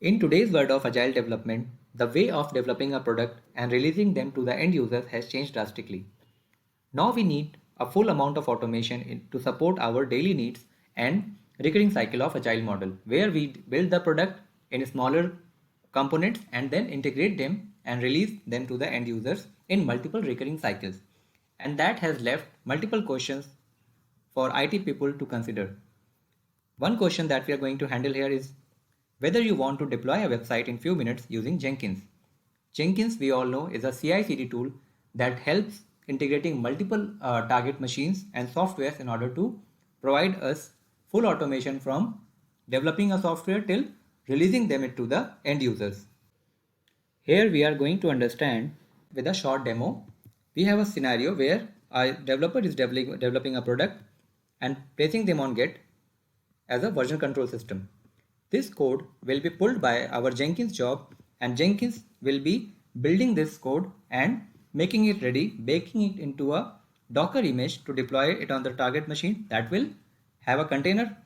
In today's world of agile development, the way of developing a product and releasing them to the end users has changed drastically. Now we need a full amount of automation to support our daily needs and recurring cycle of agile model, where we build the product in smaller components and then integrate them and release them to the end users in multiple recurring cycles. And that has left multiple questions for IT people to consider. One question that we are going to handle here is whether you want to deploy a website in few minutes using Jenkins. Jenkins, we all know, is a CI/CD tool that helps integrating multiple target machines and softwares in order to provide us full automation from developing a software till releasing them to the end users. Here we are going to understand with a short demo. We have a scenario where a developer is developing a product and placing them on Git as a version control system. This code will be pulled by our Jenkins job, and Jenkins will be building this code and making it ready, baking it into a Docker image to deploy it on the target machine that will have a container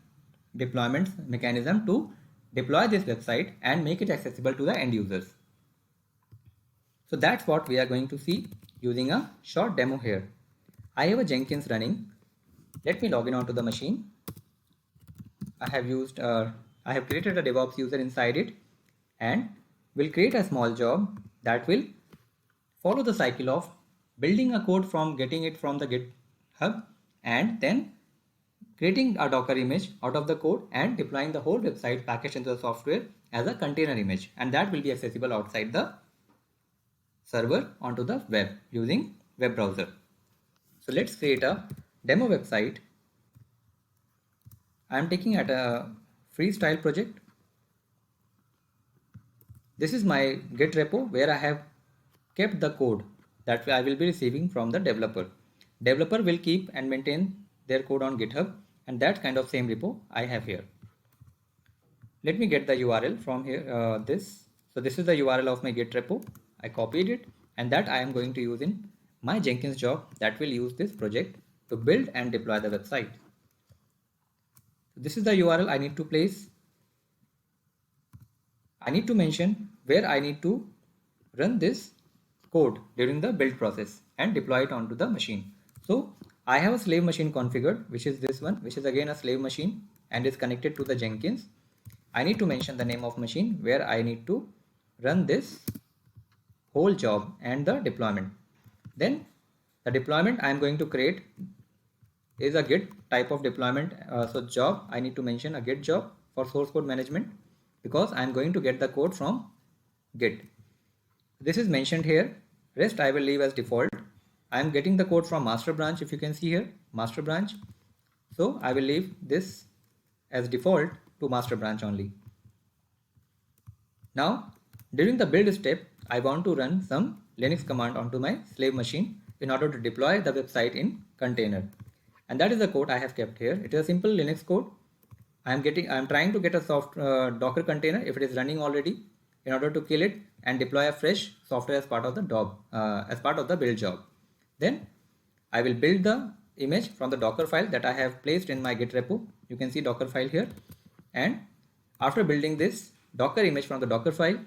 deployment mechanism to deploy this website and make it accessible to the end users. So that's what we are going to see using a short demo here. I have a Jenkins running. Let me log in onto the machine. I have created a DevOps user inside it and will create a small job that will follow the cycle of building a code from getting it from the GitHub and then creating a Docker image out of the code and deploying the whole website packaged into the software as a container image, and that will be accessible outside the server onto the web using web browser. So let's create a demo website. I am taking at a freestyle project. This is my Git repo where I have kept the code that I will be receiving from the developer. Developer will keep and maintain their code on GitHub, and that kind of same repo I have here. Let me get the URL from here. So this is the URL of my Git repo. I copied it, and that I am going to use in my Jenkins job that will use this project to build and deploy the website. This is the URL I need to place. I need to mention where I need to run this code during the build process and deploy it onto the machine. So I have a slave machine configured, which is this one, which is again a slave machine and is connected to the Jenkins. I need to mention the name of machine where I need to run this whole job and the deployment. Then the deployment I am going to create is a Git type of deployment. So job, I need to mention a Git job for source code management because I am going to get the code from Git. This is mentioned here. Rest I will leave as default. I am getting the code from master branch. If you can see here, master branch. So I will leave this as default to master branch only. Now during the build step, I want to run some Linux command onto my slave machine in order to deploy the website in container. And that is the code I have kept here. It is a simple Linux code. I am trying to get a Docker container if it is running already in order to kill it and deploy a fresh software as part of the build job. Then I will build the image from the Docker file that I have placed in my Git repo. You can see Docker file here. And after building this Docker image from the Docker file,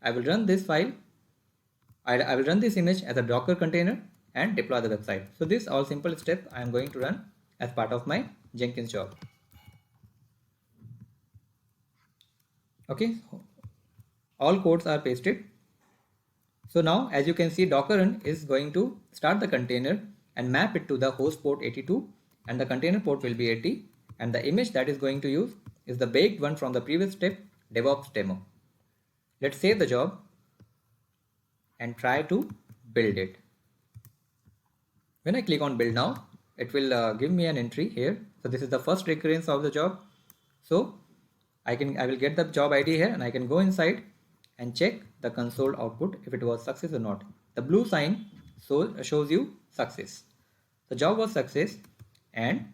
I will run this file. I will run this image as a Docker container and deploy the website. So this all simple step I am going to run as part of my Jenkins job. Okay, all codes are pasted. So now as you can see, Docker run is going to start the container and map it to the host port 82 and the container port will be 80, and the image that is going to use is the baked one from the previous step, DevOps demo. Let's save the job and try to build it. When I click on build now, it will give me an entry here. So this is the first recurrence of the job. So I will get the job ID here and I can go inside and check the console output if it was success or not. The blue sign shows you success. The job was success, and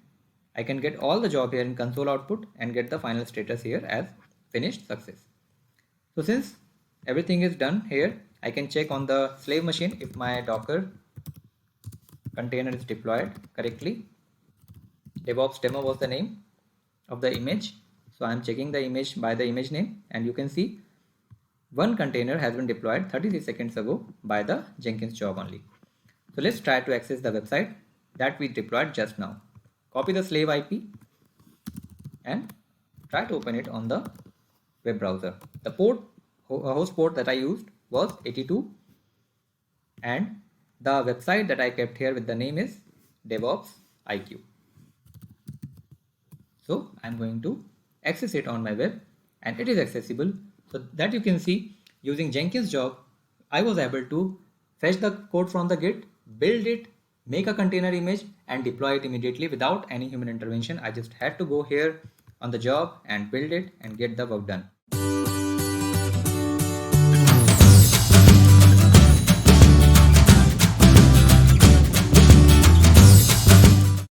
I can get all the job here in console output and get the final status here as finished success. So since everything is done here, I can check on the slave machine if my Docker container is deployed correctly. DevOps demo was the name of the image. So I'm checking the image by the image name, and you can see One container has been deployed 33 seconds ago by the Jenkins job only. So let's try to access the website that we deployed just now. Copy the slave IP and try to open it on the web browser. The host port that I used was 82, and the website that I kept here with the name is DevOps IQ. So I'm going to access it on my web, and it is accessible. So that you can see, using Jenkins job, I was able to fetch the code from the Git, build it, make a container image and deploy it immediately without any human intervention. I just had to go here on the job and build it and get the work done.